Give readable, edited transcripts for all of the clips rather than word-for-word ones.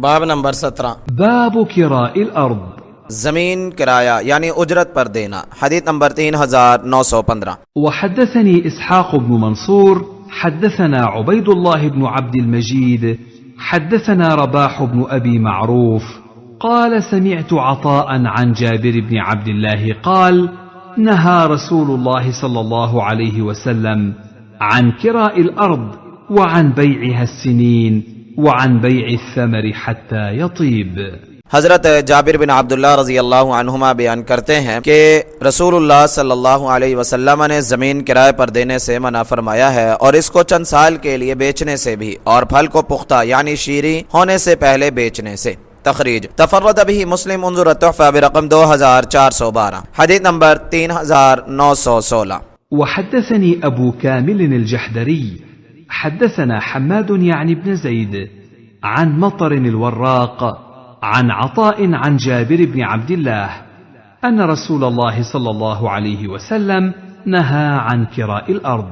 बाब नंबर 17 باب كراء الأرض जमीन किराया यानी उजरत पर देना। हदीस नंबर 3915। وحدثني إسحاق بن منصور حدثنا عبيد الله بن عبد المجيد حدثنا رباح بن أبي معروف قال سمعت عطاء عن جابر بن عبد الله قال نهى رسول الله صلى الله عليه وسلم عن كراء الأرض وعن بيعها السنين وعن بيع الثمر حتى يطيب। हजरत जाबिर बिन अब्दुल्लाह रजी अल्लाह अन्हुमा बयान करते हैं कि रसूलुल्लाह सल्लल्लाहु अलैहि वसल्लम ने ज़मीन किराए पर देने से मना फरमाया है और इसको चंद साल के लिए बेचने से भी, और फल को पुख्ता यानी शीरी होने से पहले बेचने से। तखरीज तफर्रद अभी मुस्लिम उन्जुर तोहफा बिरकम 2412 हदीस नंबर 3916। وحدثني أبو كامل الجحدري حدثنا حماد يعني بن زيد عن مطر الوراق عن عطاء عن جابر بن عبد الله أن رسول الله صلى الله عليه وسلم نهى عن كراء الأرض।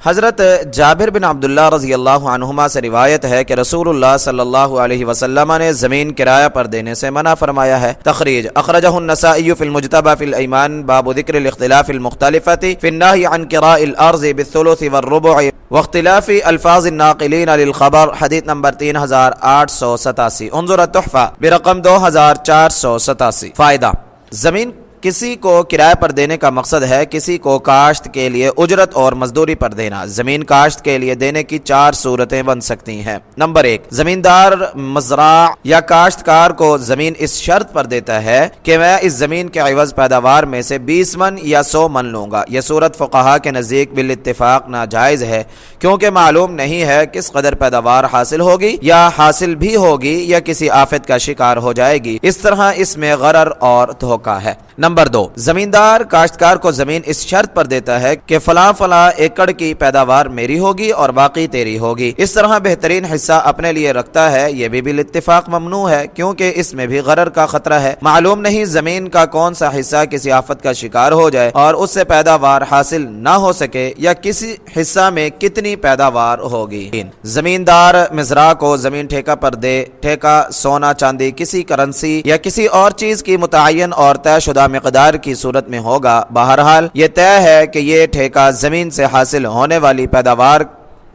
हजरत जाबिर बिन अब्दुल्लाह रजी अल्लाह अन्हुमा से रिवायत है कि रसूलुल्लाह सल्लल्लाहु अलैहि वसल्लम ने ज़मीन किराया पर देने से मना फरमाया है। तखरीज अखरजहु अन्नसाई फिल मुज्तबा फिल ईमान बाब ज़िक्र इख्तिलाफ मुख्तलिफती फिन नही अन किराइल अर्ज़ बिस्सुलुस वर्रुबुअ वख्तिलाफी अल्फाज नाक़िलीन लिल खबर हदीस नंबर 3887। उन्जुर तोहफा बिरकम 2487। फ़ायदा ज़मीन किसी को किराए पर देने का मकसद है किसी को काश्त के लिए उजरत और मजदूरी पर देना। जमीन काश्त के लिए देने की 4 सूरतें बन सकती हैं। नंबर 1, जमींदार मजरा या काश्तकार को जमीन इस शर्त पर देता है कि मैं इस जमीन के एवज पैदावार में से 20 मन या 100 मन लूंगा। यह सूरत फुक़हा के नज़दीक बिल इत्तिफाक नाजायज़ है क्योंकि मालूम नहीं है किस कदर पैदावार हासिल होगी या हासिल भी होगी या किसी आफत का शिकार हो जाएगी। इस तरह इसमें गरर और धोखा है। नंबर 2, जमींदार काश्तकार को जमीन इस शर्त पर देता है कि फला फला एकड़ की पैदावार मेरी होगी और बाकी तेरी होगी। इस तरह बेहतरीन हिस्सा अपने लिए रखता है। यह भी बिल इत्तिफाक ममनू है क्योंकि इसमें भी गरर का खतरा है। मालूम नहीं जमीन का कौन सा हिस्सा किसी आफत का शिकार हो जाए और उससे पैदावार हासिल ना हो सके या किसी हिस्सा में कितनी पैदावार होगी। जमींदार मिजरा को जमीन ठेका पर दे। ठेका सोना चांदी किसी करेंसी या किसी और चीज की मुतय्यन और तयशुदा मिक़दार की सूरत में होगा। बहरहाल ये तय है कि ये ठेका जमीन से हासिल होने वाली पैदावार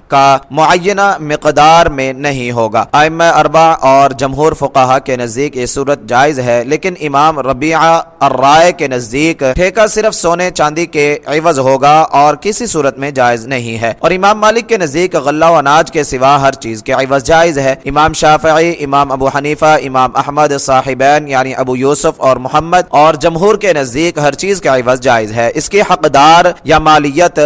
का मुअय्यना मिक़दार में नहीं आइम्मा अरबा और जमहूर फुक़हा के नज़दीक ये सूरत जायज़ है, लेकिन इमाम रबीआ अर्राय के नज़दीक ठेका सिर्फ सोने चांदी के एवज होगा और किसी सूरत में जायज़ नहीं है। और इमाम मालिक के नज़दीक गल्ला व अनाज के सिवा हर चीज़ के एवज जायज़ है। इमाम शाफ़िई, इमाम अबू हनीफा, इमाम अहमद साहिबैन यानी अबू यूसुफ और मोहम्मद और जमहूर के नज़दीक हर चीज़ का एवज जायज़ है। इसकी हक़दार या मालियत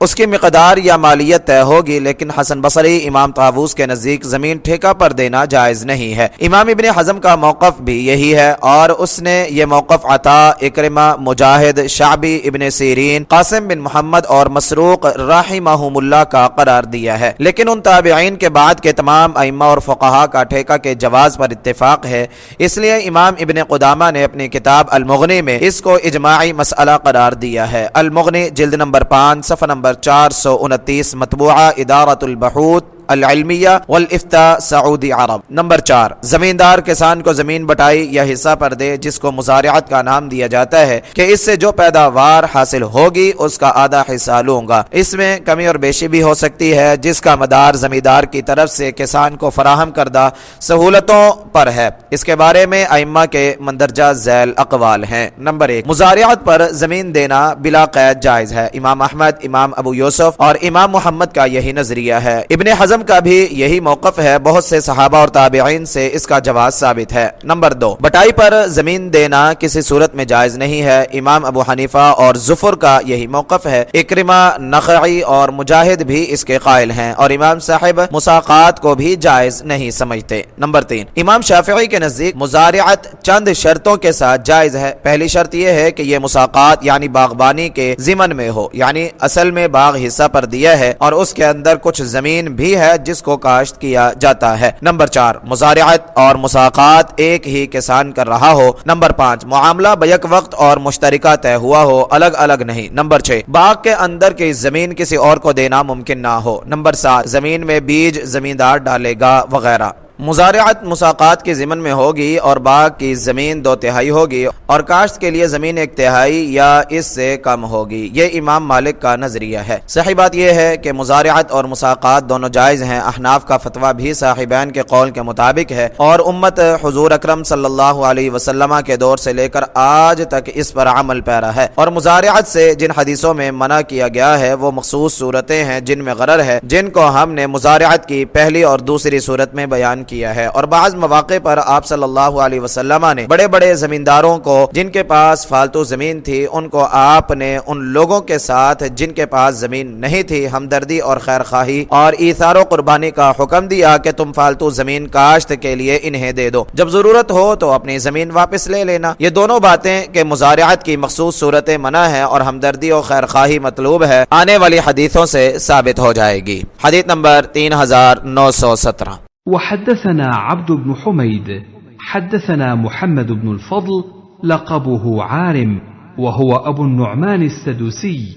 उसकी मिक़दार या मालियत तय होगी, लेकिन हसन बसरी, इमाम तावूस के नज़दीक ज़मीन ठेका पर देना जायज़ नहीं है। इमाम इब्ने हज़म का मौक़िफ़ भी यही है और उसने ये मौक़िफ़ अता, इक्रिमा, मुजाहिद, शाबी, इब्ने सीरीन, कासिम बिन मोहम्मद और मसरूक राहिमहुमुल्लाह का करार दिया है। लेकिन उन ताबिईन के बाद के तमाम अइम्मा और फुक़हा का ठेका के जवाज़ पर इत्तिफ़ाक़ है। इसलिए इमाम इब्ने क़ुदामा ने अपनी किताब अल-मुग़नी में इसको इजमाई मसअला करार दिया है। अल-मुग़नी जिल्द नंबर 5 सफ़ा नंबर 429 मतबूआ इदारतुल बहूत अल-इल्मिया वल इफ्ता सऊदी अरब। नंबर 4, जमींदार किसान को जमीन बटाई या हिस्सा पर दे जिसको मुज़ारिअत का नाम दिया जाता है कि इससे जो पैदावार हासिल होगी उसका आधा हिस्सा लूंगा। इसमें कमी और बेशी भी हो सकती है जिसका मदार जमींदार की तरफ से किसान को फराहम करदा सहूलतों पर है। इसके बारे में अइम्मा के मंदरजा झैल अक़वाल हैं। नंबर 1, मुज़ारिअत पर जमीन देना बिला क़ैद जायज़ है। इमाम अहमद, इमाम अबू यूसुफ और इमाम मोहम्मद का यही नजरिया है। इब्ने हज़म का भी यही मौक़िफ़ है। बहुत से सहाबा और ताबिईन से इसका जवाब साबित है। नंबर 2, बटाई पर जमीन देना किसी सूरत में जायज नहीं है। इमाम अबू हनीफा और जुफर का यही मौक़िफ़ है। इक्रिमा, नख़ई और मुजाहिद भी इसके कायल हैं और इमाम साहिब मुसाक़ात को भी जायज नहीं समझते। नंबर 3, इमाम शाफ़िई के नज़दीक मुज़ारिअत चंद शर्तों के साथ जायज है। पहली शर्त यह है कि यह मुसाक़ात यानी बागबानी के ज़िमन में हो, यानी असल में बाग हिस्सा पर दिया है और उसके अंदर कुछ जमीन भी है जिसको काश्त किया जाता है। नंबर 4, मुज़ारिअत और मुसाक़ात एक ही किसान कर रहा हो। नंबर 5, मुआमला बैक वक्त और मुश्तरिका तय हुआ हो, अलग अलग नहीं। नंबर 6, बाग के अंदर की जमीन किसी और को देना मुमकिन ना हो। नंबर 7, जमीन में बीज जमींदार डालेगा वगैरह। मुजारिअत मुसाकात के ज़िमन में होगी और बाग की ज़मीन 2/3 होगी और काश्त के लिए ज़मीन 1/3 या इससे कम होगी। ये इमाम मालिक का नज़रिया है। सही बात यह है कि मुजारिअत और मुसाकात दोनों जायज़ हैं। अहनाफ का फतवा भी साहिबैन के कौल के मुताबिक है और उम्मत हुजूर अकरम सल्लल्लाहु अलैहि वसल्लम के दौर से लेकर आज तक इस पर अमल पैरा है। और मुजारिअत से जिन हदीसों में मना किया गया है वो मखसूस सूरतें हैं जिनमें गरर है, जिनको हमने मुजारिअत की पहली और दूसरी सूरत में बयान किया है। और बाज़ मौक़े पर आप सल्लल्लाहु अलैहि वसल्लम ने बड़े बड़े जमींदारों को जिनके पास फालतू जमीन थी उनको आपने उन लोगों के साथ जिनके पास जमीन नहीं थी हमदर्दी और खैर खाही और ईसार कुर्बानी का हुक्म दिया कि तुम फालतू जमीन काश्त के लिए इन्हें दे दो, जब जरूरत हो तो अपनी जमीन वापस ले लेना। ये दोनों बातें कि मुजारिअत की मखसूस सूरतें मना है और हमदर्दी और खैर खाही मतलूब है आने वाली हदीसों से साबित हो जाएगी। हदीस नंबर 3917। وحدثنا عبد بن حميد حدثنا محمد بن الفضل لقبه عارم وهو أبو النعمان السدوسي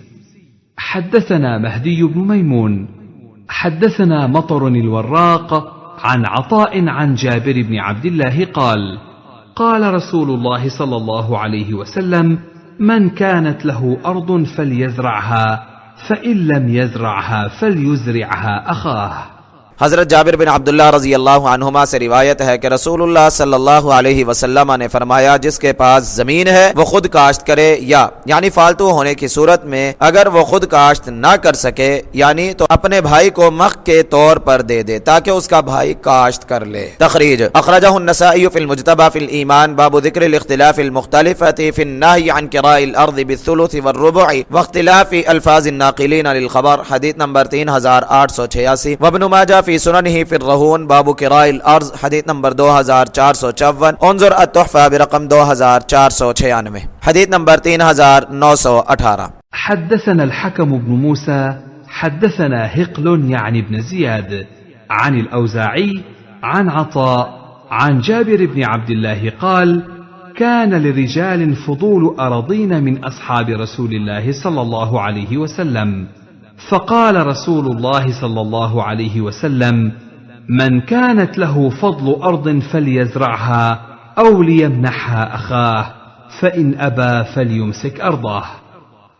حدثنا مهدي بن ميمون حدثنا مطر الوراق عن عطاء عن جابر بن عبد الله قال قال رسول الله صلى الله عليه وسلم من كانت له أرض فليزرعها فإن لم يزرعها فليزرعها أخاه। हज़रत जाबिर बिन अब्दुल्लाह रज़ी अल्लाहु अन्हुमा से रिवायत है कि रसूलुल्लाह सल्लल्लाहु अलैहि वसल्लम ने फरमाया, जिसके पास ज़मीन है वो खुद काश्त करे या यानी फालतू होने की सूरत में अगर वो खुद काश्त ना कर सके यानी तो अपने भाई को मख के तौर पर दे दे ताकि उसका भाई काश्त कर ले। तखरीज अखरजहु अन्नसाई फिल मुज्तबा फिल ईमान बाबु ज़िक्रिल इख्तिलाफिल मुख्तलिफति फिन नही अन किराइल अर्ज़ बिस्सुलुस वर्रुबुइ व इख्तिलाफि अल्फाज़िन नाक़िलीन लिल खबर। हदीस नंबर 3886। व इब्न माजा फी सुननिही फिर रहून बाबू किराइल अर्ज़ हदीस नंबर 2454। उन्जुर अत-तुहफ़ा बिरक़म 2496। हदीस नंबर 3918। حدثنا الحكم بن موسى حدثنا هقل يعني بن زياد عن الأوزاعي عن عطاء عن جابر بن عبد الله قال كان لرجال فضول أراضين من أصحاب رسول الله صلى الله عليه وسلم فقال رسول الله صلى الله عليه وسلم من كانت له فضل أرض فليزرعها أو ليمنحها أخاه فإن أبى فليمسك أرضه।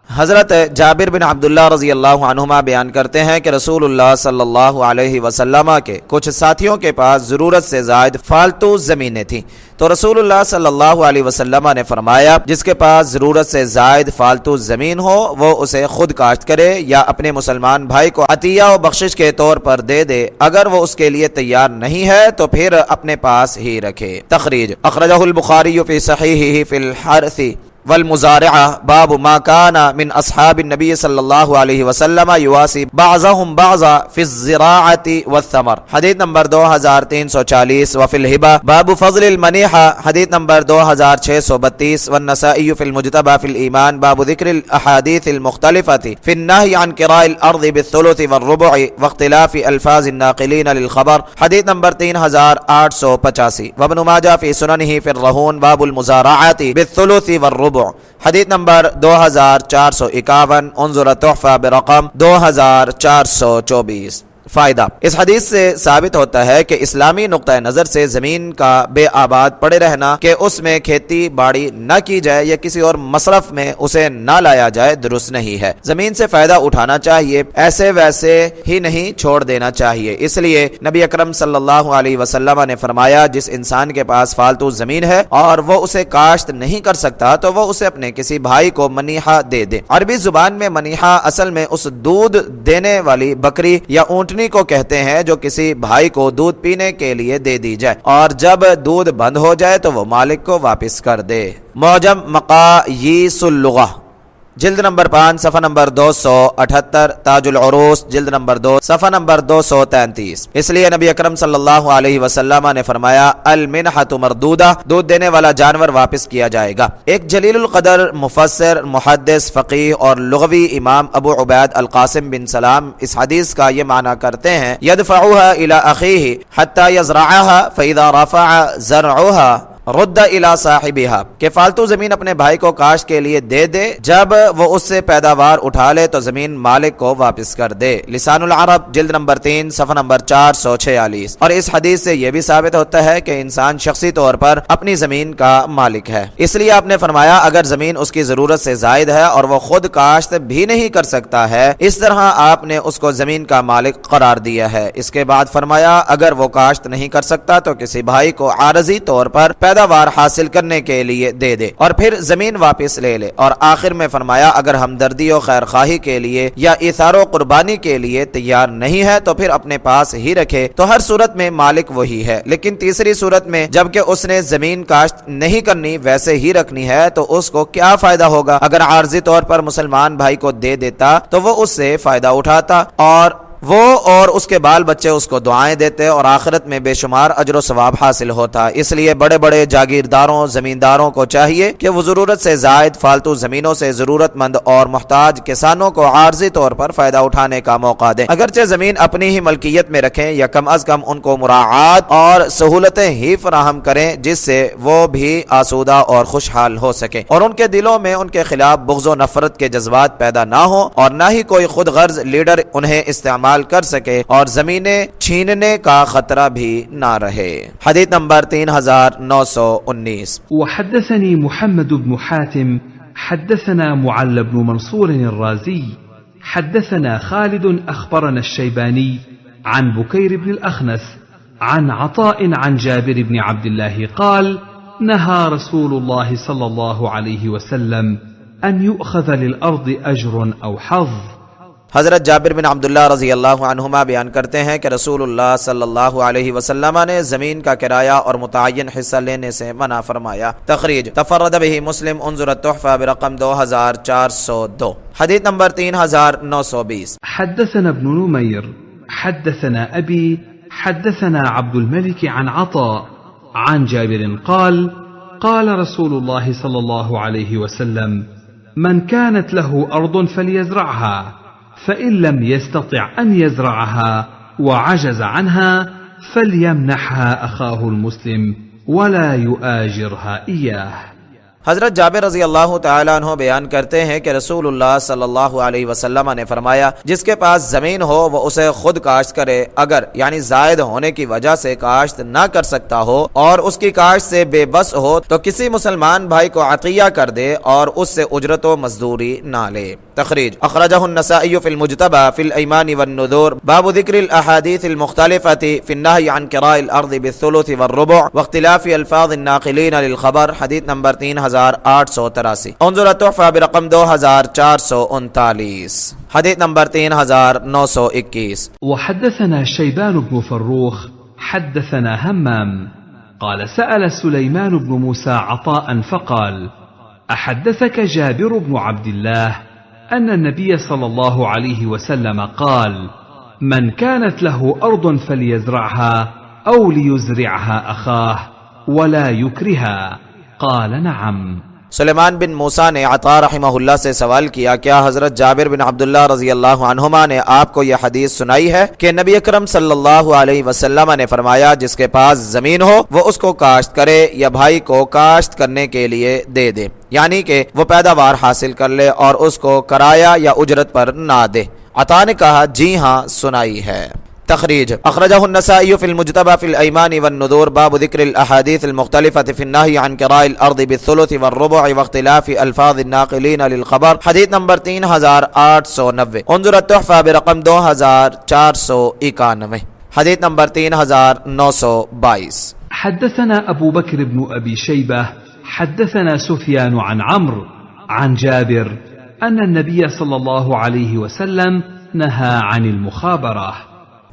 हज़रत जाबिर बिन अब्दुल्लाह रज़ी अल्लाहु अन्हुमा बयान करते हैं कि रसूलुल्लाह सल्लल्लाहु अलैहि वसल्लम के कुछ साथियों के पास ज़रूरत से ज़ायद फालतू ज़मीनें थीं तो रसूलुल्लाह सल्लल्लाहु अलैहि वसल्लम ने फरमाया, जिसके पास ज़रूरत से ज़ायद फालतू ज़मीन हो वो उसे खुद काश्त करे या अपने मुसलमान भाई को अतिया व बख्शिश के तौर पर दे दे। अगर वो उसके लिए तैयार नहीं है तो फिर अपने पास ही रखे। तखरीज अखरजहुल बुखारी फी सहीहिही फिल हर्सी वल मुज़ारिअह बाबु मा काना मिन अस्हाबिन नबी सल्लल्लाहु अलैहि वसल्लम युवासी बाज़हुम बाज़ा फी ज़िराअति वस्समर। हदीस नंबर 2340। व फिल हिबा बाबु फ़ज़लिल मनीहा। हदीस नंबर 2632। व नसाई फिल मुज्तबा फिल ईमान बाबु ज़िक्रिल अहादीसिल मुख्तलिफति फिन नही अन किराइल अर्ज़ि बिस्सुलुसि वर्रुबुइ व इख्तिलाफि अल्फाज़िन नाक़िलीन लिल खबर। हदीस नंबर 3885। व इब्न माजा फी सुननिही फिर रहून बाबुल मुज़ारअति बिस्सुलुसि वर्रुबुइ। हदीस नंबर 2451। उन्जुर तुहफ़ा बिरक़म 2424। फ़ायदा इस हदीस से साबित होता है कि इस्लामी नुक्ता नज़र से ज़मीन का बेआबाद पड़े रहना कि उसमें खेती बाड़ी न की जाए या किसी और मसरफ में उसे न लाया जाए दुरुस्त नहीं है। ज़मीन से फ़ायदा उठाना चाहिए, ऐसे वैसे ही नहीं छोड़ देना चाहिए। इसलिए नबी अकरम सल्लल्लाहु अलैहि वसल्लम ने फरमाया, जिस इंसान के पास फालतू ज़मीन है और वो उसे काश्त नहीं कर सकता तो वो उसे अपने किसी भाई को मनीहा दे दे। अरबी ज़ुबान में मनीहा असल में उस दूध देने वाली बकरी या ऊँटनी को कहते हैं जो किसी भाई को दूध पीने के लिए दे दी जाए और जब दूध बंद हो जाए तो वो मालिक को वापस कर दे। मौजम मक़ायीसुल लुग़ा जिल्द नंबर 5 सफ़ा नंबर 278, ताजुल उरूस जिल्द नंबर 2 सफ़ा नंबर 233। इसलिए नबी अकरम सल्लल्लाहु अलैहि वसल्लम ने फरमाया, अल मिन्हतु मरदूदा, दूध देने वाला जानवर वापस किया जाएगा। एक जलीलुल क़दर मुफस्सिर मुहद्दिस फ़क़ीह और लुग़वी इमाम अबू उबैद अल क़ासिम बिन सलाम इस हदीस का ये माना करते हैं, यदफ़उहा इला अख़ीही हत्ता यज़रअहा फ़इज़ा रफ़अ ज़रअहा रुद्दा इला साहिबिहा, कि फालतू जमीन अपने भाई को काश्त के लिए दे दे, जब वो उससे पैदावार उठा ले तो जमीन मालिक को वापस कर दे। लिसानुल अरब जिल्द नंबर 3 सफ़ा नंबर 446। और इस हदीस से यह भी साबित होता है कि इंसान शख्सी तौर पर अपनी जमीन का मालिक है। इसलिए आपने फरमाया अगर जमीन उसकी जरूरत से जायद है और वो खुद काश्त भी नहीं कर सकता है, इस तरह आपने उसको जमीन का मालिक करार दिया है। इसके बाद फरमाया अगर वो काश्त नहीं कर सकता तो किसी भाई को आरजी तौर पर पैदावार हासिल करने के लिए दे दे और फिर जमीन वापस ले ले। और आखिर में फरमाया अगर हमदर्दी और खैर खाही के लिए या इसारो कुर्बानी के लिए तैयार नहीं है तो फिर अपने पास ही रखे, तो हर सूरत में मालिक वही है। लेकिन तीसरी सूरत में जबकि उसने जमीन काश्त नहीं करनी वैसे ही रखनी है तो उसको क्या फायदा होगा? अगर आर्जी तौर पर मुसलमान भाई को दे देता तो वो उससे फायदा उठाता और वो और उसके बाल बच्चे उसको दुआएं देते और आखिरत में बेशुमार अजर व सवाब हासिल होता। इसलिए बड़े बड़े जागीरदारों जमींदारों को चाहिए कि वो जरूरत से जायद फालतू जमीनों से जरूरतमंद और मुहताज किसानों को आर्जी तौर पर फायदा उठाने का मौका दें। अगरचे जमीन अपनी ही मलकियत में रखें या कम अज कम उनको मुराआत और सहूलतें ही फराहम करें जिससे वो भी आसूदा और खुशहाल हो सके और उनके दिलों में उनके खिलाफ बुग़्ज़ व नफरत के जज्बात पैदा ना हो और न ही कोई खुद गर्ज लीडर उन्हें इस्तेमाल कर सके और जमीनें छीनने का खतरा भी ना रहे। हदीस नंबर 3919। وحدثني محمد بن حاتم حدثنا معل بن منصور الرازي حدثنا خالد أخبرنا الشيباني عن بكير بن الأخنس عن عطاء عن جابر بن عبد الله قال نهى رسول الله صلى الله عليه وسلم أن يؤخذ للأرض أجر أو حظ। हज़रत जाबिर बिन अब्दुल्लाह रज़ी अल्लाहु अन्हुमा बयान करते हैं कि रसूलुल्लाह सल्लल्लाहु अलैहि वसल्लम ने ज़मीन का किराया और मुतय्यन हिस्सा लेने से मना फरमाया। तखरीज तफर्रद बिही मुस्लिम उन्ज़ुर तुहफ़ा बिरक़म 2402। हदीस नंबर 3920। حدثنا ابن نمير حدثنا أبي حدثنا عبد الملك عن عطاء عن جابر قال قال رسول الله صلى الله عليه وسلم من كانت له أرض فليزرعها فإن لم يستطع أن يزرعها وعجز عنها فليمنحها أخاه المسلم ولا يؤاجرها إياه। हज़रत जाबिर रज़ी अल्लाह तआला अन्हु बयान करते हैं कि रसूलुल्लाह सल्लल्लाहु अलैहि वसल्लम ने फरमाया जिसके पास ज़मीन हो वो उसे खुद काश्त करे, अगर यानी जायद होने की वजह से काश्त ना कर सकता हो और उसकी काश्त से बेबस हो तो किसी मुसलमान भाई को अतिया कर दे और उससे उजरत व मजदूरी ना ले। तखरीज अखरजहु नसाई फिल मुज्तबा फिल ऐमान वन नुदूर बाब ज़िक्रिल अहादीस अल मुख्तलिफती फिन नही अन किराइल अर्ज़ बिस्सुलुस व रुबु व इख्तिलाफि अल्फाज़ अन्नाक़िलीन लिल खबर। हदीस नंबर 3883। उन्ज़ुर तुहफ़ा बिरक़म 2439। हदीस नंबर 3921। وحدثنا شيبان بن فروخ حدثنا همام قال سأل سليمان بن موسى عطاء فقال أحدثك جابر بن عبد الله أن النبي صلى الله عليه وسلم قال من كانت له أرض فليزرعها أو ليزرعها أخاه ولا يكرها قال نعم। सुलेमान बिन मूसा ने अता रहमहुल्लाह से सवाल किया क्या हज़रत जाबिर बिन अब्दुल्लाह रज़ी अल्लाहु अन्हुमा ने आपको यह हदीस सुनाई है कि नबी अकरम सल्लल्लाहु अलैहि वसल्लम ने फरमाया जिसके पास ज़मीन हो वो उसको काश्त करे या भाई को काश्त करने के लिए दे दे, यानी कि वो पैदावार हासिल कर ले और उसको कराया या उजरत पर ना दे। अता ने कहा जी हाँ सुनाई है। तखरीज अखरजहु नसाई फिल मुज्तबा फिल ऐमान वन नुदूर बाब ज़िक्रिल अहादीस अल मुख्तलिफती फिन नही अन किराइल अर्ज़ बिस्सुलुस व रुबु व इख्तिलाफि अल्फाज़ अन्नाक़िलीन लिल खबर। हदीस नंबर 3890। उन्ज़ुर तुहफ़ा बिरक़म 2491। हदीस नंबर 3922। حدثنا أبو بكر بن أبي شيبة حدثنا سفيان عن عمرو عن جابر أن النبي صلى الله عليه وسلم نهى عن المخابرة।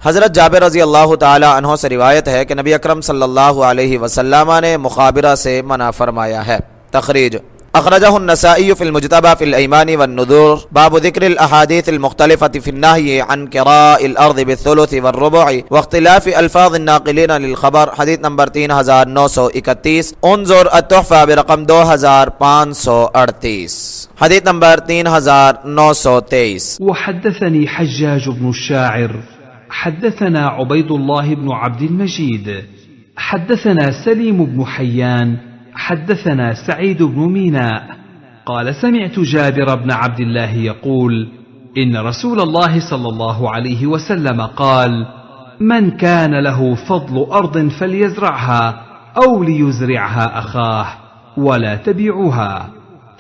हज़रत जाबिर रज़ी अल्लाह तआला अन्हु से रिवायत है कि नबी अकरम सल्लल्लाहु अलैहि वसल्लम ने मुखाबिरा से मना फरमाया है। तखरीज अखरजहु नसाई फिल मुज्तबा फिल ऐमान वन नुदूर बाब ज़िक्रिल अहादीस अल मुख्तलिफती फिन नही अन किराइल अर्ज़ बिस्सुलुस व रुबु व इख्तिलाफि अल्फाज़ अन्नाक़िलीन लिल खबर। हदीस नंबर 3931। उन्ज़ुर अत-तुहफ़ा बिरक़म 2538। हदीस नंबर 3923। وحدثني حجاج بن الشاعر حدثنا عبيد الله بن عبد المجيد حدثنا سليم بن حيان حدثنا سعيد بن ميناء قال سمعت جابر بن عبد الله يقول إن رسول الله صلى الله عليه وسلم قال من كان له فضل أرض فليزرعها أو ليزرعها أخاه ولا تبيعوها.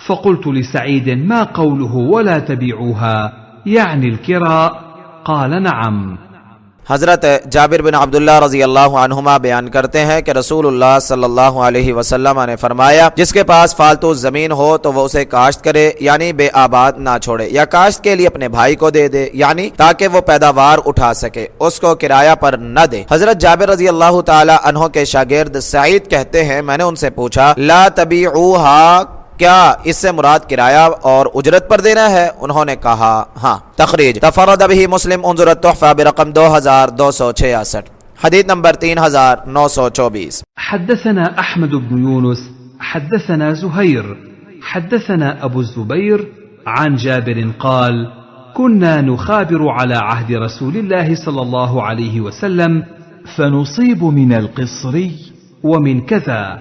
فقلت لسعيد ما قوله ولا تبيعوها يعني الكراء؟ قال نعم. हज़रत जाबिर बिन अब्दुल्लाह रज़ी अल्लाह अन्हुमा बयान करते हैं कि रसूलुल्लाह सल्लल्लाहु अलैहि वसल्लम ने फरमाया, जिसके पास फालतू ज़मीन हो तो वह उसे काश्त करे यानी बेआबाद ना छोड़े, या काश्त के लिए अपने भाई को दे दे यानी ताकि वो पैदावार उठा सके, उसको किराया पर न दे। हज़रत जाबिर रज़ी अल्लाह ताला अन्हु के शागिर्द सईद कहते हैं, मैंने उनसे पूछा ला तबीऊहा, क्या इससे मुराद किराया और उजरत पर देना है? उन्होंने कहा हाँ। तखरीज तफरद बिही मुस्लिम उन्जुर तुहफा बिरकम 2266, हदीस नंबर 3924। حدثنا أحمد بن يونس حدثنا زهير حدثنا أبو الزبير عن جابر قال كنا نخابر على عهد رسول الله صلى الله عليه وسلم فنصيب من القصري ومن كذا،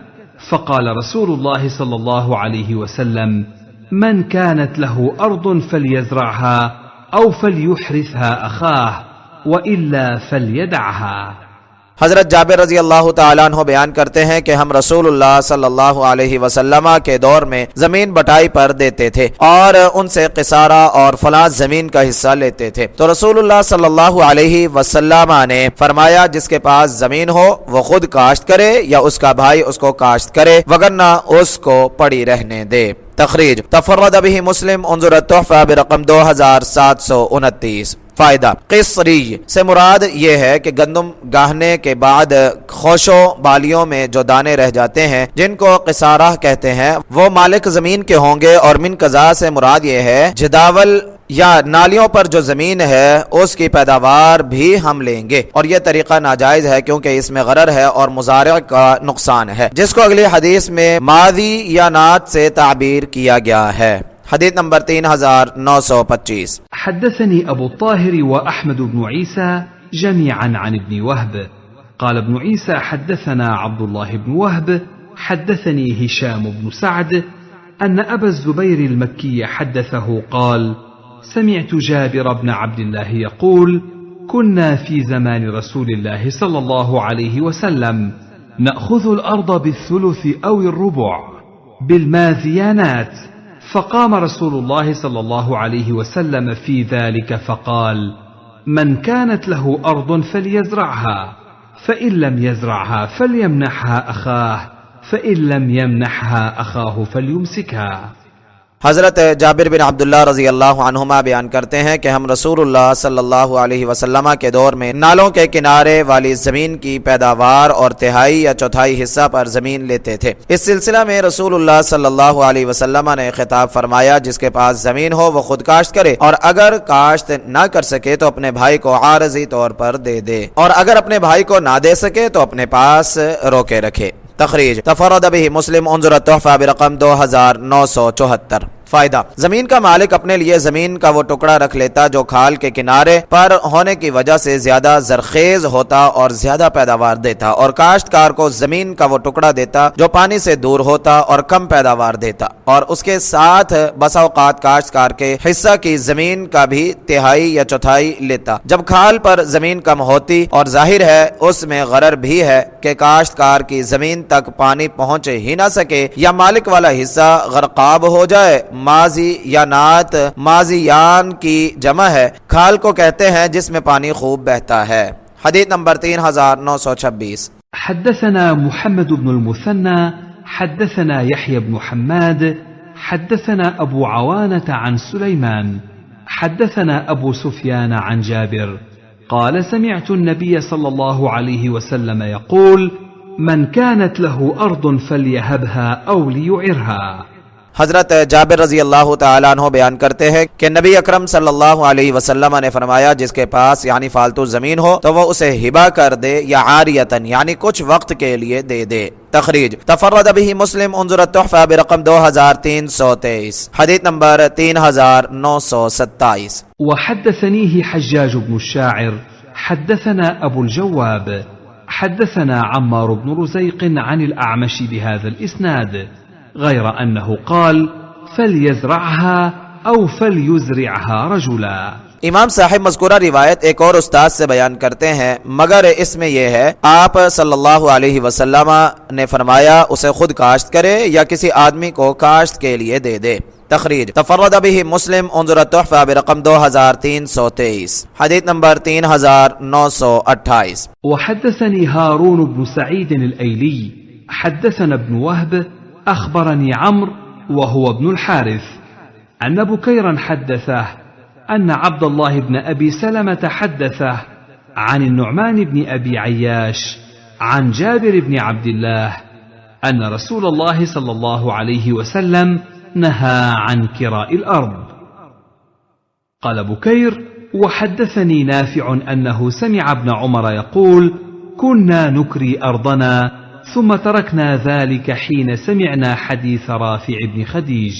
فقال رسول الله صلى الله عليه وسلم من كانت له أرض فليزرعها أو فليحرثها أخاه وإلا فليدعها। हज़रत जाबिर रज़ी अल्लाह ताला अन्हु बयान करते हैं कि हम रसूलुल्लाह सल्लल्लाहु अलैहि वसल्लम के दौर में जमीन बटाई पर देते थे और उनसे किसारा और फलां जमीन का हिस्सा लेते थे। तो रसूलुल्लाह सल्लल्लाहु अलैहि वसल्लम ने फरमाया, जिसके पास जमीन हो वो खुद काश्त करे या उसका भाई उसको काश्त करे, वगरना उसको पड़ी रहने दे। तखरीज तफर्रद बिही मुस्लिम उन्जुर तुहफा बिरकम 2729। फायदा किसरी से मुराद ये है कि गंदम गाहने के बाद खोशो बालियों में जो दाने रह जाते हैं जिनको किसारा कहते हैं वो मालिक जमीन के होंगे, और मिन कज़ा से मुराद ये है जदावल या नालियों पर जो जमीन है उसकी पैदावार भी हम लेंगे, और यह तरीका नाजायज है क्योंकि इसमें गरर है और मुजारिअ का नुकसान है, जिसको अगली हदीस में मादी या नात से ताबीर किया गया है। हदीस नंबर 3925। حدثني أبو الطاهر وأحمد بن عيسى جميعا عن ابن وهب قال ابن عيسى حدثنا عبد الله بن وهب حدثني هشام بن سعد أن أبا الزبير المكي حدثه قال سمعت جابر بن عبد الله يقول كنا في زمان رسول الله صلى الله عليه وسلم نأخذ الأرض بالثلث أو الربع بالماذيانات، فقام رسول الله صلى الله عليه وسلم في ذلك فقال من كانت له أرض فليزرعها، فإن لم يزرعها فليمنحها أخاه، فإن لم يمنحها أخاه فليمسكها। हज़रत जाबिर बिन अब्दुल्लाह रज़ी अल्लाह अन्हुमा बयान करते हैं कि हम रसूलुल्लाह सल्लल्लाहु अलैहि वसल्लम के दौर में नालों के किनारे वाली ज़मीन की पैदावार और तिहाई या चौथाई हिस्सा पर ज़मीन लेते थे। इस सिलसिला में रसूलुल्लाह सल्लल्लाहु अलैहि वसल्लम ने खिताब फरमाया, जिसके पास ज़मीन हो वो खुद काश्त करे, और अगर काश्त ना कर सके तो अपने भाई को आरज़ी तौर पर दे दे, और अगर अपने भाई को ना दे सके तो अपने पास रोके रखे। तखरीज तफरद बिही मुस्लिम उन्जुर तुहफा बिरकम 2974। फायदा जमीन का मालिक अपने लिए जमीन का वो टुकड़ा रख लेता जो खाल के किनारे पर होने की वजह से ज्यादा जरखेज होता और ज्यादा पैदावार देता, और काश्तकार को जमीन का वो टुकड़ा देता जो पानी से दूर होता और कम पैदावार देता, और उसके साथ बसा औकात काश्तकार के हिस्सा की जमीन का भी तिहाई या चौथाई लेता। जब खाल पर जमीन कम होती और जाहिर है उसमें गरर भी है कि काश्तकार की जमीन तक पानी पहुंच ही ना सके या मालिक वाला हिस्सा गरकाब हो जाए। माजी या नात माजियान की जमा है, खाल को कहते हैं जिसमें पानी खूब बहता है। हदीस नंबर 3926। حدثنا محمد بن المثنى حدثنا يحيى بن حماد حدثنا أبو عوانة عن سليمان حدثنا أبو سفيان عن جابر قال سمعت النبي صلى الله عليه وسلم يقول من كانت له أرض فليهبها أو ليعرها। हज़रत जाबिर रज़ी अल्लाह ताला अन्हु बयान करते हैं कि नबी अकरम सल्लल्लाहु अलैहि वसल्लम ने फरमाया, जिसके पास यानी फालतू ज़मीन हो तो वह उसे हिबा कर दे या आरियतन यानी कुछ वक्त के लिए दे दे। तखरीज तफर्रद बिही मुस्लिम उन्जुर तुहफा बिरकम 2323। हदीस नंबर 3927। وحدثنيه حجاج بن الشاعر حدثنا أبو الجواب حدثنا عمار بن رزيق عن الأعمش بهذا الإسناد، غير أنه قال: فليزرعها أو فليزرعها رجلا. इमाम साहिब मज़कूरा रिवायत एक और उस्ताद से बयान करते हैं, मगर इसमें यह है आप सल्लल्लाहु अलैहि वसल्लम ने फरमाया उसे खुद काश्त करे या किसी आदमी को काश्त के लिए दे दे। तखरीज तफर्रद बिही मुस्लिम उन्जुर तुहफा बिरक़म 2323 हदीस नंबर 3928। وحدثني هارون بن سعيد الأيلي حدثنا ابن وهب أخبرني عمرو وهو ابن الحارث أن بكيرا حدثه أن عبد الله بن أبي سلمة حدثه عن النعمان بن أبي عياش عن جابر بن عبد الله أن رسول الله صلى الله عليه وسلم نهى عن كراء الأرض. قال بكير: وحدثني نافع أنه سمع ابن عمر يقول: كنا نكري أرضنا ثم تركنا ذلك حين سمعنا حديث رافع بن خديج.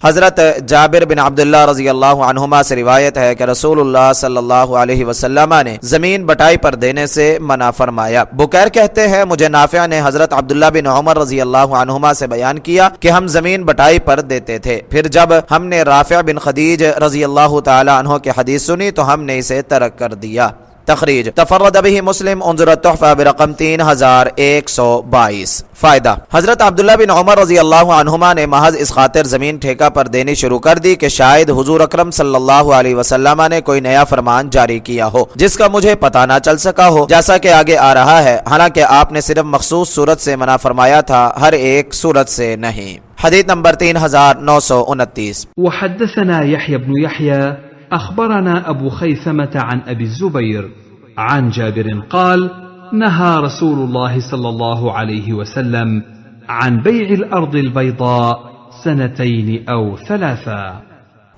हज़रत जाबिर बिन अब्दुल्लाह रज़ी अल्लाह अन्हुमा से रिवायत है कि रसूलुल्लाह सल्लल्लाहु अलैहि वसल्लम ने ज़मीन बटाई पर देने से मना फरमाया। बुकैर कहते हैं मुझे नाफिया ने हज़रत अब्दुल्लाह बिन उमर रज़ी अल्लाह अन्हुमा से बयान किया कि हम ज़मीन बटाई पर देते थे, फिर जब हमने राफिया बिन खदीज रज़ी अल्लाह तआला अन्हु की हदीस सुनी तो हमने इसे तरक कर दिया। तखरीज तफर्रद बिही मुस्लिम उन्जुर तुहफा बिरक़म 3122। फायदा हजरत अब्दुल्लाह बिन उमर रज़ी अल्लाह अन्हुमा ने महज इस खातिर जमीन ठेका पर देनी शुरू कर दी कि शायद हुजूर अकरम सल्लल्लाहु अलैहि वसल्लम ने कोई नया फरमान जारी किया हो जिसका मुझे पता ना चल सका हो, जैसा कि आगे आ रहा है। हालांकि आपने सिर्फ मखसूस सूरत से मना फरमाया था, हर एक सूरत से नहीं। हदीस नंबर 3929। वहद्दसना यहया इब्न यहया أخبرنا أبو خيثمة عن أبي الزبير عن جابر قال: نهى رسول الله صلى الله عليه وسلم عن بيع الأرض البيضاء 2 أو 3।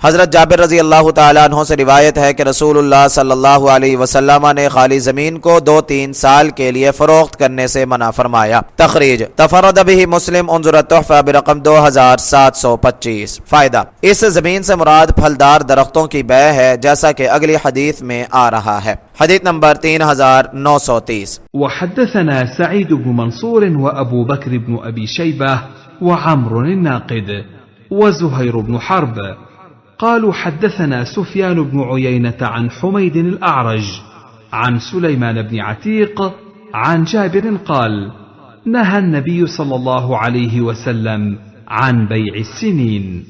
हज़रत जाबिर रज़ी अल्लाह तआला अन्हु से रिवायत है कि रसूलुल्लाह सल्लल्लाहु अलैहि वसल्लम ने खाली ज़मीन को 2-3 साल के लिए फ़रोख्त करने से मना फरमाया। तखरीज तफर्रद बिही मुस्लिम उन्जुर तुहफा बिरक़म 2725। फ़ायदा इस ज़मीन से मुराद फलदार दरख्तों की बै है, जैसा कि अगली हदीस में आ रहा है। हदीस नंबर 3930। वहद्दसना सईद बिन मंसूर व अबू बकर बिन अबी शैबह व अम्र الناقد وزهير بن حرب قالوا حدثنا سفيان بن عيينة عن حميد الأعرج عن سليمان بن عتيق عن جابر قال: نهى النبي صلى الله عليه وسلم عن بيع السنين.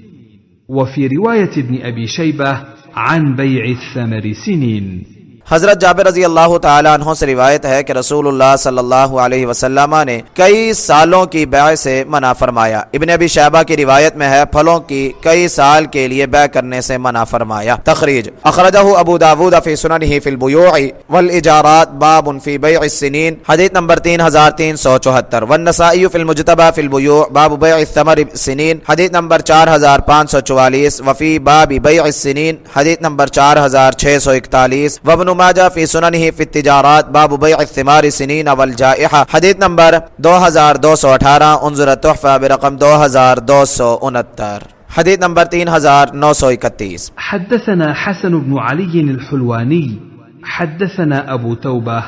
وفي رواية ابن أبي شيبة عن بيع الثمر سنين. हज़रत जाबिर रज़ी अल्लाह तआला अन्हु से रिवायत है कि रसूलुल्लाह सल्लल्लाहु अलैहि वसल्लम ने कई सालों की बै से मना फरमाया। इब्न अबी शैबा की रिवायत में है फलों की कई साल के लिए बै करने से मना फरमाया। तखरीज अखरजहु अबू दाऊद फी सुननिही फिल बुयूइ वल इजारात बाबुन फी बैइ सिनीन हदीस नंबर 3374 वन नसाई फिल मुज्तबा फिल बुयू बाब बैइ थमर सिनीन हदीस नंबर 4544 वफी बाब बैइ सिनीन हदीस नंबर 4641 वब्न माजा फी सुननिही फी तिजारात बाब बैइ थिमार सिनीन वल जाइहा हदीस नंबर 2218 उन्जुर तुहफा बिरक़म 2269 हदीस नंबर 3931। حدثنا حسن بن علي الحلواني حدثنا أبو توبة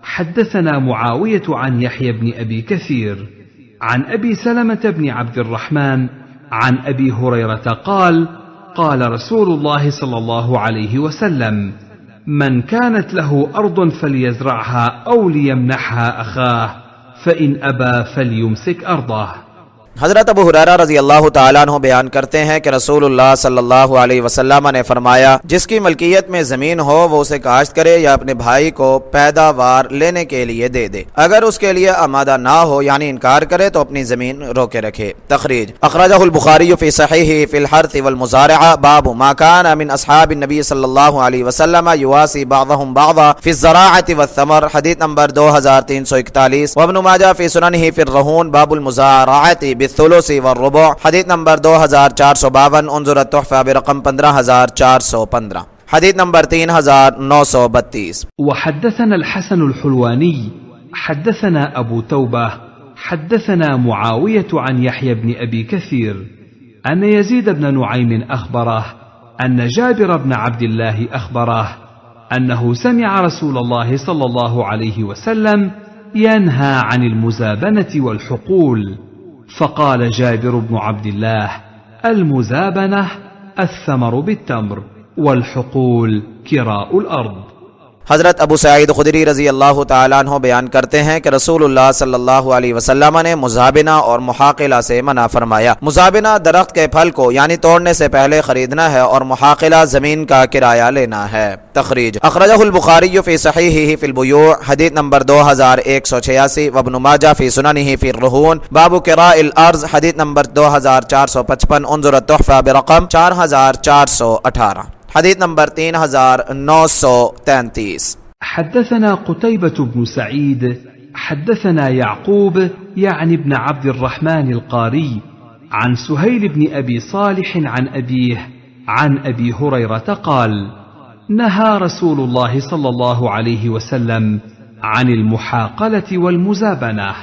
حدثنا معاوية عن يحيى بن أبي كثير عن أبي سلمة بن عبد الرحمن عن أبي هريرة قال: قال رسول الله صلى الله عليه وسلم: من كانت له أرض فليزرعها أو ليمنحها أخاه فإن أبى فليمسك أرضه। हज़रत अबू हुरैरा रज़ी अल्लाह तआला अन्हु बयान करते हैं कि रसूलुल्लाह सल्लल्लाहु अलैहि वसल्लम ने फरमाया जिसकी मलकियत में ज़मीन हो वो उसे काश्त करे या अपने भाई को पैदावार लेने के लिए दे दे। अगर उसके लिए आमादा ना हो यानी इनकार करे तो अपनी ज़मीन रोके रखे। तखरीज अखरजहुल बुखारी फी सहीही फिल हर्थ वल मुज़ारअ बाब मा कान मिन अस्हाबिन नबी सल्लल्लाहु अलैहि वसल्लम युवासी बअदहुम बअदा फी ज़राअति वत्थमर हदीस नंबर 2341 व इब्न माजा फी सुननिही फिर रहून बाबुल मुज़ारअति बिस्सुलुसी व रुबु हदीस नंबर 2452 उन्जुर तुहफा बिरक़म 15415 हदीस नंबर 3932। وحدثنا الحسن الحلواني حدثنا أبو توبة حدثنا معاوية عن يحيى بن أبي كثير أن يزيد بن نعيم أخبره أن جابر بن عبد الله أخبره أنه سمع رسول الله صلى الله عليه وسلم ينهى عن المزابنة والحقول. فقال جابر بن عبد الله: المزابنة الثمر بالتمر، والحقول كراء الأرض. हज़रत अबू सईद खुदरी रज़ी अल्लाह तआला अन्हु बयान करते हैं कि रसूलुल्लाह सल्लल्लाहु अलैहि वसल्लम ने मुज़ाबिना और मुहाकिला से मना फरमाया। मुज़ाबिना दरख्त के फल को यानी तोड़ने से पहले खरीदना है और मुहाकिला ज़मीन का किराया लेना है। तखरीज अखरजहुल बुखारी फी सहीहिही फिल बुयू हदीस नंबर 2186 व इब्न माजा फी सुननिही फी रुहून बाबु किराइल अर्ज़ हदीस नंबर 2455 उन्जुर तुहफ़ा बिरक़म 4418 हदीस नंबर 3933। حدثنا قتيبة بن سعيد حدثنا يعقوب يعني ابن عبد الرحمن القاري عن سهيل بن أبي صالح عن أبيه عن أبي هريرة قال: نهى رسول الله صلى الله عليه وسلم عن المحاقلة والمزابنة.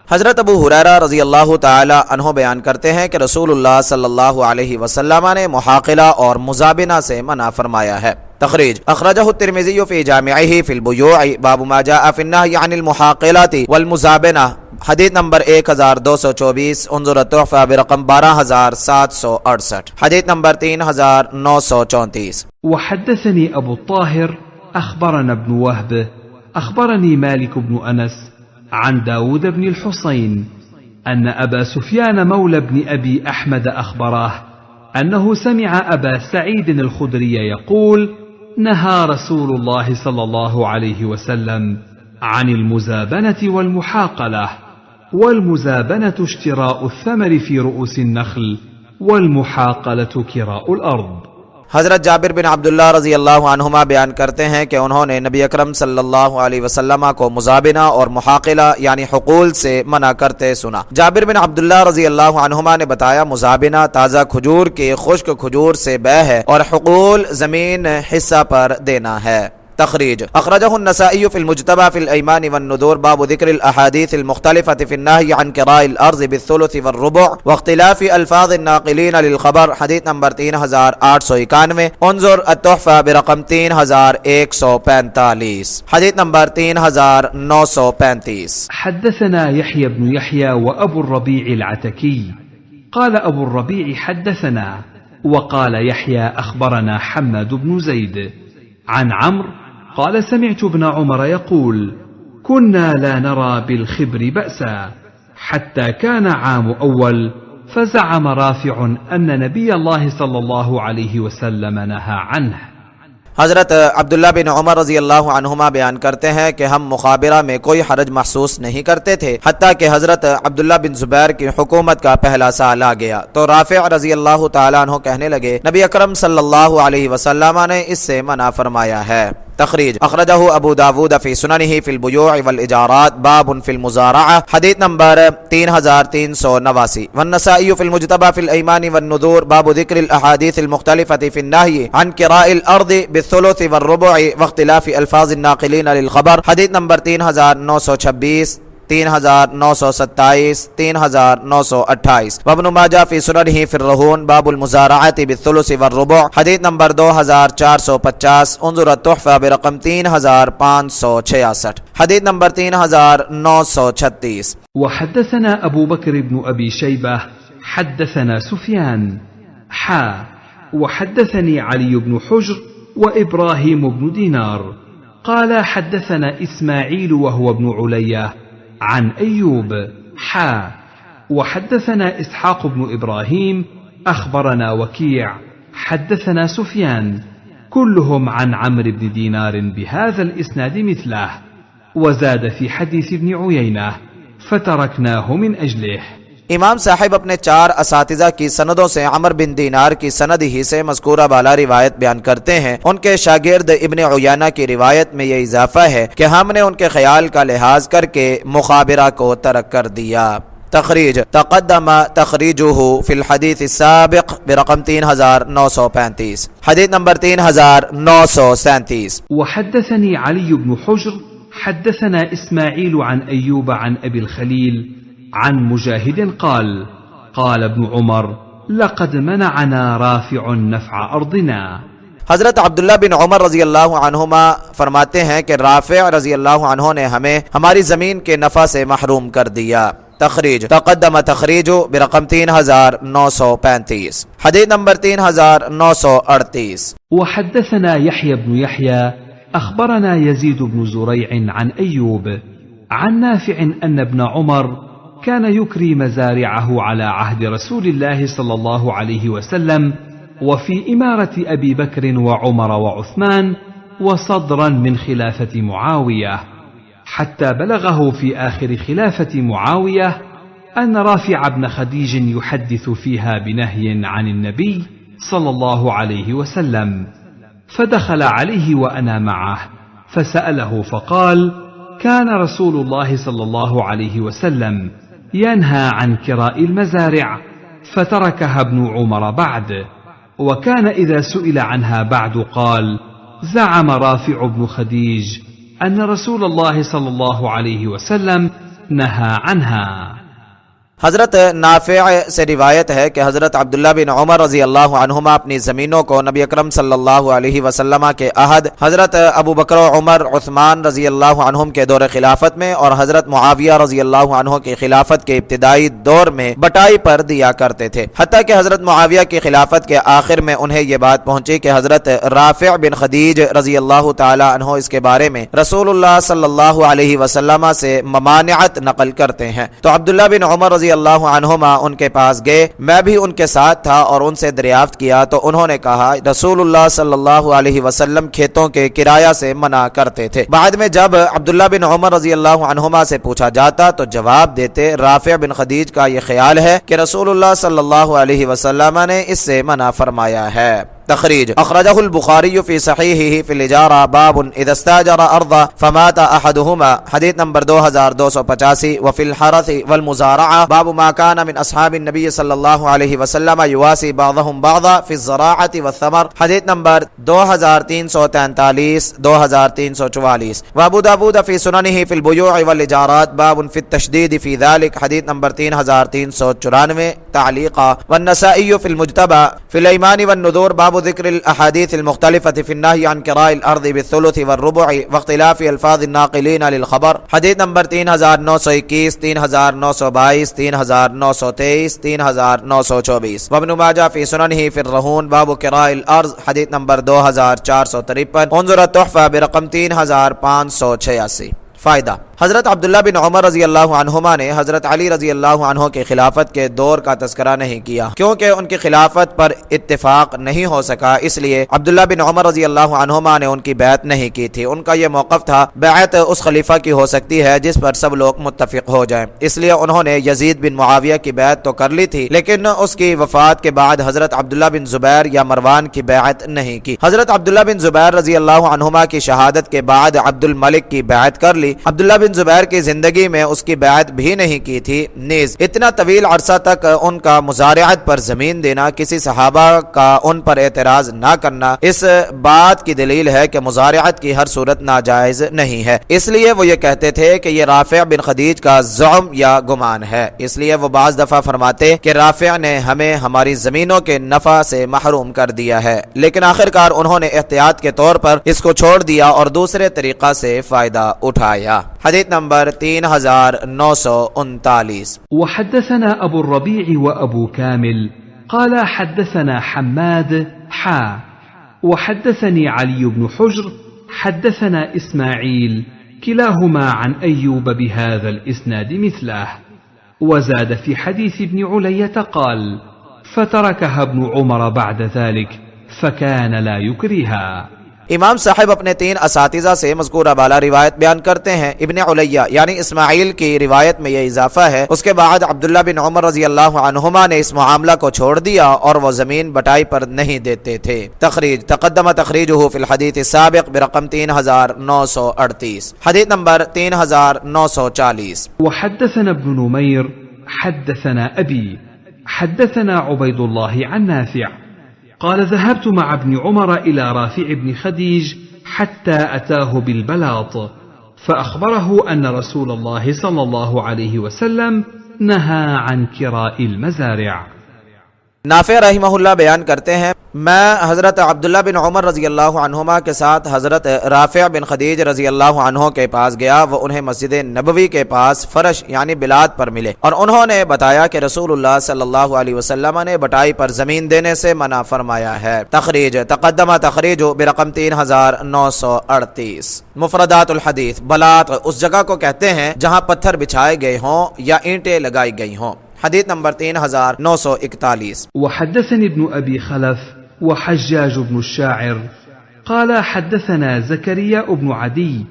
हज़रत अबू हुरैरा रज़ी अल्लाह ताला अन्हो बयान करते हैं कि रसूलुल्लाह सल्लल्लाहु अलैहि वसल्लम ने मुहाकिला और मुज़ाबिना से मना फरमाया है। तखरीज अखरजहु तिर्मिज़ी फी जामिअही फिल बुयूअ बाबु मा जाअ फिन नहयि अनिल मुहाकिलति वल मुज़ाबिना हदीस नंबर 1224 उन्जुर तुहफ़ा बिरक़म 12768 हदीस नंबर 3934। وحدثني أبو الطاهر أخبرنا ابن وهب أخبرني مالك بن أنس عن داود بن الحصين أن أبا سفيان مولى بن أبي أحمد أخبره أنه سمع أبا سعيد الخدري يقول: نهى رسول الله صلى الله عليه وسلم عن المزابنة والمحاقلة، والمزابنة اشتراء الثمر في رؤوس النخل، والمحاقلة كراء الأرض. हज़रत जाबिर बिन अब्दुल्लाह रज़ी अल्लाहु अन्हुमा बयान करते हैं कि उन्होंने नबी अकरम सल्लल्लाहु अलैहि वसल्लम को मुज़ाबिना और मुहाकिला यानी हुकूल से मना करते सुना। जाबिर बिन अब्दुल्लाह रज़ी अल्लाहु अन्हुमा ने बताया, मुज़ाबिना ताज़ा खजूर के खुश्क खजूर से बै है और हुकूल ज़मीन हिस्सा पर देना है। तखरीज अखरजहु नसाई फिल मुज्तबा फिल ऐमान वन नुदूर बाबु ज़िक्रिल अहादीसिल मुख्तलिफ़ति फिन नहयि अन किराइल अर्ज़ बिस्सुलुस वर रुबु व इख्तिलाफ़ि अल्फ़ाज़िन नाक़िलीन लिल ख़बर हदीस नंबर 3891 उन्जुर अत-तुहफ़ा बिरक़म 3145 हदीस नंबर 3935। حدثنا يحيى بن يحيى وأبو الربيع العتكي قال أبو الربيع حدثنا وقال يحيى أخبرنا حماد بن زيد عن عمرو قال: سمعت ابن عمر يقول: كنا لا نرى بالخبر بأسا حتى كان عام أول فزعم رافع أن نبي الله صلى الله عليه وسلم नहा عنه. हज़रत अब्दुल्ला बिन उमर रज़ी अल्लाहु अन्हुमा बयान करते हैं कि हम मुखाबिरा में कोई हरज महसूस नहीं करते थे हत्ता कि हज़रत अब्दुल्ला बिन ज़ुबैर की हुकूमत का पहला साल आ गया तो राफ़ि रज़ी अल्लाहु ताला अन्हु कहने लगे, नबी अकरम सल्लल्लाहु अलैहि वसल्लम ने इससे मना फरमाया है। तखरीज अखरजहु अबू दाऊद फी सुननिही फिल बुयूअ वल इजारात बाबुन फिल मुज़ारअह हदीस नंबर 3389 वन नसाई फिल मुज्तबा फिल ऐमान वन नुदूर बाबु ज़िक्रिल अहादीसिल मुख्तलिफ़ति फिन नहयि अन किराइल अर्ज़ बिस्सुलुस वर रुबु व इख्तिलाफ़ि अल्फ़ाज़िन नाक़िलीन लिल ख़बर हदीस नंबर 3926 3927 3928 व इब्न माजा फी सुननिही फिर रुहून बाबुल मुज़ारअति बिस्सुलुस वर रुबु हदीस नंबर 2450 उन्जुर तुहफ़ा बिरक़म 3566 हदीस नंबर 3936। وحدثنا أبو بكر بن أبي شيبة حدثنا سفيان وحدثني علي بن حجر وإبراهيم بن دينار قال: حدثنا إسماعيل وهو ابن علية عن أيوب وحدثنا إسحاق بن إبراهيم أخبرنا وكيع حدثنا سفيان كلهم عن عمرو بن دينار بهذا الإسناد مثله وزاد في حديث ابن عيينة فتركناه من أجله. इमाम साहिब अपने 4 असातिज़ा की सनदों से अमर बिन दीनार की सनद ही से मज़कूरा बाला रिवायत बयान करते हैं। उनके शागिर्द इब्न उयैना की रिवायत में यह इजाफा है कि हमने उनके ख्याल का लिहाज करके मुखाबिरा को तरक कर दिया। तखरीज तक़द्दम तखरीजुहु फिल हदीस साबिक़ बिरक़म 3935 हदीस नंबर 3937। वहद्दसनी अली बिन हुज्र حدثنا إسماعيل عن أيوب عن أبي الخليل عن مجاهد قال: قال ابن عمر: لقد منعنا رافع نفع أرضنا. हजरत अब्दुल्ला बिन उमर रजी अल्लाह अन्हुमा फरमाते हैं कि राफि रजी अल्लाह अन्हु ने हमें हमारी ज़मीन के नफ़ा से महरूम कर दिया। तखरीज तक़द्दम तखरीजु बिरक़म 3935, हदीस नंबर 3938। وحدثنا يحيى بن يحيى أخبرنا يزيد بن زريع عن أيوب عن نافع أن ابن عمر كان يكري مزارعه على عهد رسول الله صلى الله عليه وسلم وفي إمارة أبي بكر وعمر وعثمان وصدرا من خلافة معاوية، حتى بلغه في آخر خلافة معاوية أن رافع بن خديج يحدث فيها بنهي عن النبي صلى الله عليه وسلم، فدخل عليه وأنا معه فسأله فقال: كان رسول الله صلى الله عليه وسلم ينهى عن كراء المزارع فتركها ابن عمر بعد، وكان إذا سئل عنها بعد قال: زعم رافع بن خديج أن رسول الله صلى الله عليه वसल्लम नहा अन्हा। हज़रत नाफ़े से रिवायत है कि हज़रत अब्दुल्ला बिन उमर रज़ी अल्लाह अन्हुमा अपनी ज़मीनों को नबी अकरम सल्लल्लाहु अलैहि वसल्लम के अहद, हज़रत अबू बकर उमर उस्मान रज़ी अल्लाह अन्हुम के दौर खिलाफत में और हज़रत मुआविया रज़ी अल्लाह अन्हु की खिलाफत के इब्तिदाई दौर में बटाई पर दिया करते थे। हत्ता कि हज़रत मुआविया की खिलाफत के आखिर में उन्हें यह बात पहुंची कि हज़रत राफ़ि बिन खदीज रज़ी अल्लाह तआला अन्हु इसके बारे में रसूलुल्लाह सल्लल्लाहु अलैहि वसल्लम से ममानियत नकल करते हैं। तो अब्दुल्ला बिन उमर अल्लाह अन्हुमा उनके पास गए, मैं भी उनके साथ था और उनसे दरियाफ्त किया तो उन्होंने कहा रसूलुल्लाह सल्लल्लाहु अलैहि वसल्लम खेतों के किराया से मना करते थे। बाद में जब अब्दुल्ला बिन उमर रज़ी अल्लाह अन्हुमा से पूछा जाता तो जवाब देते राफ़ि बिन खदीज का यह ख्याल है कि रसूलुल्लाह सल्लल्लाहु अलैहि वसल्लम ने इससे मना फरमाया है। तखरीज अखरजहुल बुखारी फी सहीहिही फिल इजारा बाबुन इज़ा इस्ताजरा अर्दा फमाता अहदुहुमा, हदीस नंबर 2285, व फिल हरथ वल मुज़ारअ बाबु मा काना मिन अस्हाबिन नबी सल्लल्लाहु अलैहि वसल्लम युवासी बाज़हुम बाज़ा फी ज़राअति व समर, हदीस नंबर 2343 2344, व अबू दाऊद फी सुननिही फिल बुयूअ वल इजारात बाबुन फित तशदीद फी ज़ालिक, हदीस नंबर 3394 तालीक़ा, व नसाई फिल मुज्तबा फिल ईमान व नुज़ूर बाबु ज़िक्रिल अहादीसिल मुख्तलिफ़ति फिन नही अन किराइल अर्ज़ि बिस्सुलुसि वर्रुबुइ व इख्तिलाफ़ि अल्फ़ाज़िन नाक़िलीन लिल ख़बर, हदीस नंबर 3921 3922 3923 3924, व इब्न माजा फ़ी सुननिही फ़िर रहून बाबु किराइल अर्ज़, हदीस नंबर 2453, उन्ज़ुर तुहफ़ा बिरक़म 3586। फ़ायदा हज़रत अब्दुल्ला बिन उमर रज़ी अल्लाह अन्हुमा ने हज़रत अली रज़ी अल्लाह अन्हु के खिलाफत के दौर का तज़किरा नहीं किया क्योंकि उनकी खिलाफत पर इत्तिफ़ाक़ नहीं हो सका, इसलिए अब्दुल्ला बिन उमर रज़ी अल्लाह अन्हुमा ने उनकी बैत नहीं की थी। उनका यह मौक़िफ़ था बैत उस खलीफा की हो सकती है जिस पर सब लोग मुत्तफ़िक़ हो जाएं, इसलिए उन्होंने यजीद बिन मुआविया की बैत तो कर ली थी लेकिन उसकी वफ़ात के बाद हज़रत अब्दुल्ला बिन ज़ुबैर या मरवान की बैत नहीं की। हज़रत अब्दुल्ला बिन ज़ुबैर रज़ी अल्लाह अन्हुमा की शहादत के बाद अब्दुल मलिक की बैत कर ली। अब्दुल्ला बिन ज़ुबैर की जिंदगी में उसकी बैत भी नहीं की थी। नीज इतना तवील अरसा तक उनका मुज़ारिअत पर जमीन देना, किसी सहाबा का उन पर एतराज ना करना, इस बात की दलील है कि मुज़ारिअत की हर सूरत नाजायज नहीं है। इसलिए वो ये कहते थे कि ये राफ़ि बिन खदीज का ज़ुअम या गुमान है। इसलिए वो बाज़ दफ़ा फरमाते कि राफ़ि ने हमें हमारी ज़मीनों के नफ़ा से महरूम कर दिया है, लेकिन आखिरकार उन्होंने एहतियात के तौर पर इसको छोड़ दिया और दूसरे तरीक़ा से फ़ायदा उठाया। हदीस नंबर 3939। وحدثنا أبو الربيع وأبو كامل قال حدثنا حماد وحدثني علي بن حجر حدثنا إسماعيل كلاهما عن أيوب بهذا الإسناد مثله، وزاد في حديث ابن علية قال: فتركها ابن عمر بعد ذلك فكان لا يكرهها। इमाम साहब अपने 3 असातिज़ा से मज़कूरा बाला रिवायत बयान करते हैं। इब्न उलैया यानी इस्माइल की रिवायत में यह इजाफा है। उसके बाद अब्दुल्ला बिन उमर रज़ी अल्लाह अन्हुमा ने इस मामला को छोड़ दिया और वह ज़मीन बटाई पर नहीं देते थे। तखरीज तक़द्दम तखरीजुहु फ़िल हदीस साबिक़ बिरक़म 3938, हदीस नंबर 3940। वहद्दसना इब्न नुमैर हद्दसना अबी हद्दसना उबैदुल्लाह अन नाफ़िअ قال: ذهبت مع ابن عمر إلى رافع بن خديج حتى أتاه بالبلاط فأخبره أن رسول الله صلى الله عليه وسلم نهى عن كراء المزارع। नाफ़े रहमहुल्लाह बयान करते हैं, मैं हज़रत अब्दुल्ला बिन उमर रज़ी अल्लाह अन्हुमा के साथ हज़रत राफ़िअ बिन खदीज रज़ी अल्लाह अन्हु के पास गया। वो उन्हें मस्जिद नबवी के पास फ़रश यानी बिलाद पर मिले और उन्होंने बताया कि रसूलुल्लाह सल्लल्लाहु अलैहि वसल्लम ने बटाई पर ज़मीन देने से मना फरमाया है। तखरीज तक़द्दम तखरीज बिरक़म 3938। मुफ़रदातुल हदीस, बलात उस जगह को कहते हैं जहाँ पत्थर बिछाए गए हों या ईंटें लगाई गई हों। हदीस नंबर 3941। वहद्दसनी इब्न अबी खलफ وحجاج بن الشاعر قال حدثنا زكريا بن عدي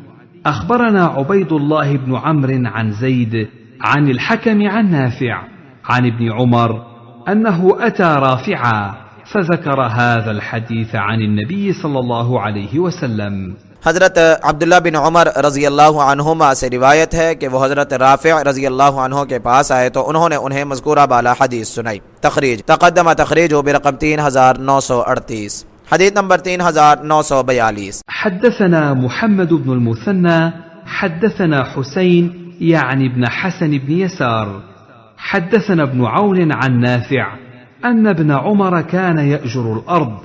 أخبرنا عبيد الله بن عمرو عن زيد عن الحكم عن نافع عن ابن عمر أنه أتى رافعا فذكر هذا الحديث عن النبي صلى الله عليه وسلم। हज़रत अब्दुल्ला बिन उमर रज़ी अल्लाह अन्हुमा से रिवायत है कि वह हज़रत राफ़िअ रज़ी अल्लाह अन्हु के पास आए तो उन्होंने उन्हें मज़कूरा बाला हदीस सुनाई। तखरीज तक़द्दम तखरीज बिरक़म 3938। हदीस नंबर 3942। حدثنا محمد بن المثنى حدثنا حسين يعني ابن حسن بن يسار حدثنا ابن عون عن نافع أن ابن عمر كان يأجر الأرض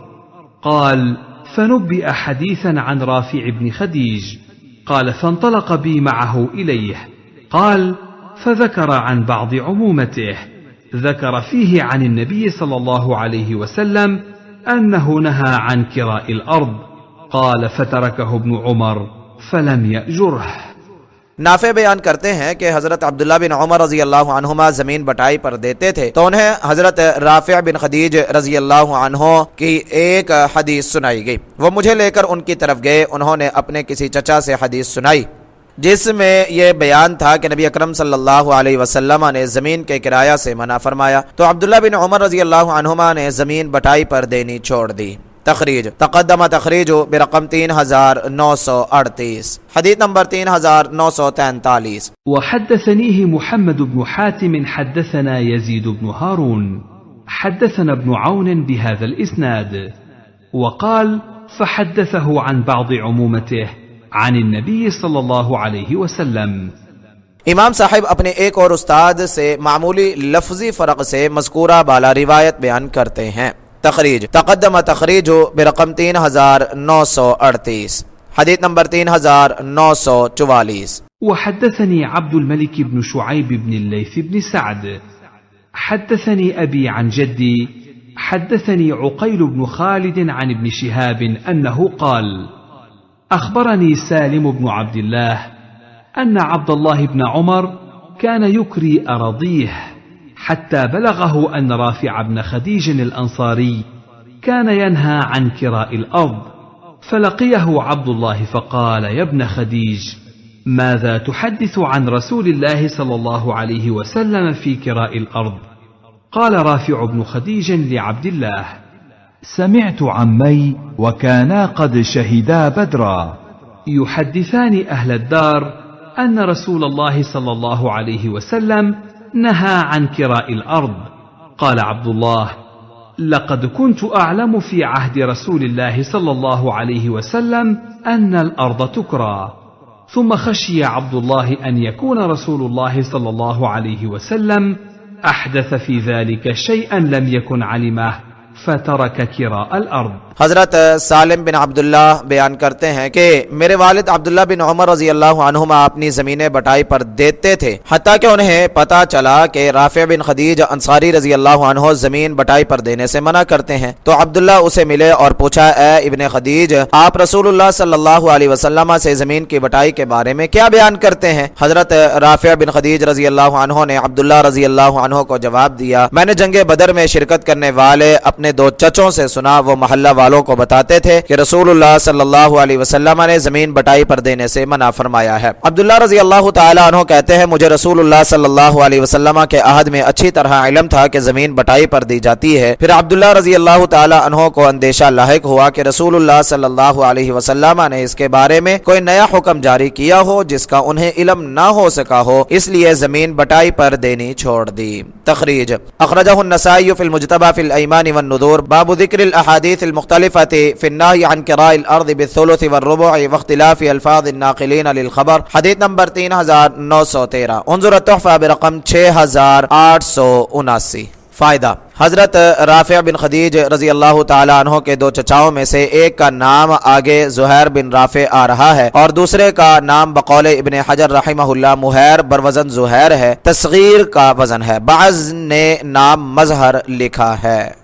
قال فنبئ حديثا عن رافع بن خديج قال فانطلق بي معه إليه قال فذكر عن بعض عمومته ذكر فيه عن النبي صلى الله عليه وسلم أنه نهى عن كراء الأرض قال فتركه ابن عمر فلم يأجره। नाफे बयान करते हैं कि हज़रत अब्दुल्ला बिन उमर रज़ी अल्लाह अन्हुमा ज़मीन बटाई पर देते थे तो उन्हें हज़रत राफ़िअ बिन खदीज रज़ी अल्लाह अन्हु की एक हदीस सुनाई गई। वो मुझे लेकर उनकी तरफ गए। उन्होंने अपने किसी चचा से हदीस सुनाई जिसमें यह बयान था कि नबी अकरम सल्लल्लाहु अलैहि वसल्लम ने ज़मीन के किराया से मना फरमाया तो अब्दुल्ला बिन उमर रज़ी अल्लाह अन्हुमा ने ज़मीन बटाई पर देनी छोड़ दी। तखरीज तक़द्दम तखरीज बिरक़म 3938। हदीस नंबर 3943। وحدثنيه محمد بن حاتم حدثنا يزيد بن هارون حدثنا ابن عون بهذا الإسناد وقال فحدثه عن بعض عمومته عن النبي صلى الله عليه वसल्लम। इमाम साहिब अपने एक और उस्ताद से मामूली लफ्जी फ़र्क से मज़कूरा बाला रिवायत बयान करते हैं। तखरीज तक़द्दम तखरीज बिरक़म 3938। हदीस नंबर 3944। وحدثني عبد الملك بن شعيب بن الليث بن سعد حدثني أبي عن جدي حدثني عقيل بن خالد عن ابن شهاب أنه قال أخبرني سالم بن عبد الله أن عبد الله بن عمر كان يكري أراضيه حتى بلغه أن رافع بن خديج الأنصاري كان ينهى عن كراء الأرض فلقيه عبد الله فقال يا ابن خديج ماذا تحدث عن رسول الله صلى الله عليه وسلم في كراء الأرض؟ قال رافع بن خديج لعبد الله سمعت عمي وكانا قد شهدا بدرا يحدثان أهل الدار أن رسول الله صلى الله عليه وسلم نهى عن كراء الأرض. قال عبد الله لقد كنت أعلم في عهد رسول الله صلى الله عليه وسلم أن الأرض تكرى. ثم خشي عبد الله أن يكون رسول الله صلى الله عليه وسلم أحدث في ذلك شيئا لم يكن علمه فترك किराअ الأرض। हज़रत सालिम बिन अब्दुल्ला बयान करते हैं कि मेरे वालिद अब्दुल्ला बिन उमर रज़ी अल्लाह अन्हुमा अपनी ज़मीनें बटाई पर देते थे हत्ता कि उन्हें पता चला कि राफ़िअ बिन खदीज अंसारी रज़ी अल्लाह अन्हु ज़मीन बटाई पर देने से मना करते हैं। तो अब्दुल्ला उसे मिले और पूछा, ए इब्न खदीज, आप रसूलुल्लाह सल्लल्लाहु अलैहि वसल्लम से ज़मीन की बटाई के बारे में क्या बयान करते हैं? हज़रत राफ़िअ बिन खदीज रज़ी अल्लाह अन्हु ने अब्दुल्ला रज़ी अल्लाह अन्हु को जवाब दिया, मैंने जंगे बदर में शिरकत करने वाले अपने दो चचों से सुना, वो मोहल्ला वालों को बताते थे कि रसूलुल्लाह सल्लल्लाहु अलैहि वसल्लम ने जमीन बटाई पर देने से मना फरमाया है। अब्दुल्ला रज़ी अल्लाह ताला अन्हु कहते हैं, मुझे रसूलुल्लाह सल्लल्लाहु अलैहि वसल्लम के अहद में अच्छी तरह इल्म था कि जमीन बटाई पर दी जाती है। फिर अब्दुल्ला रज़ी अल्लाह ताला अन्हु को अंदेशा लाहिक हुआ कि रसूलुल्लाह सल्लल्लाहु अलैहि वसल्लम ने इसके बारे में कोई नया हुक्म जारी किया हो जिसका उन्हें इल्म ना हो सका हो, इसलिए जमीन बटाई पर देनी छोड़ दी। तखरीज अखरजहु नसाई फिल मुज्तबा फिल ऐमान वन नुदूर बाबु ज़िक्रिल अहादीस अल मुख्तलिफति फिन नही अन किराइल अर्द बिस्सुलुस व रुबुअ व इख्तिलाफि अल्फाज़ अन्नाक़िलीन लिल खबर। हदीस नंबर 3913। उन्जुर तुहफ़ा बिरक़म 6879। फ़ायदा हजरत राफिया बिन खदीज रजी अल्लाह ताला अन्हो के दो चचाओं में से एक का नाम आगे जुहैर बिन राफे आ रहा है और दूसरे का नाम बकौले इब्ने हजर रहिमहुल्लाह मुहैर बरवजन जुहैर है, तस्गीर का वजन है। बाज़ ने नाम मजहर लिखा है।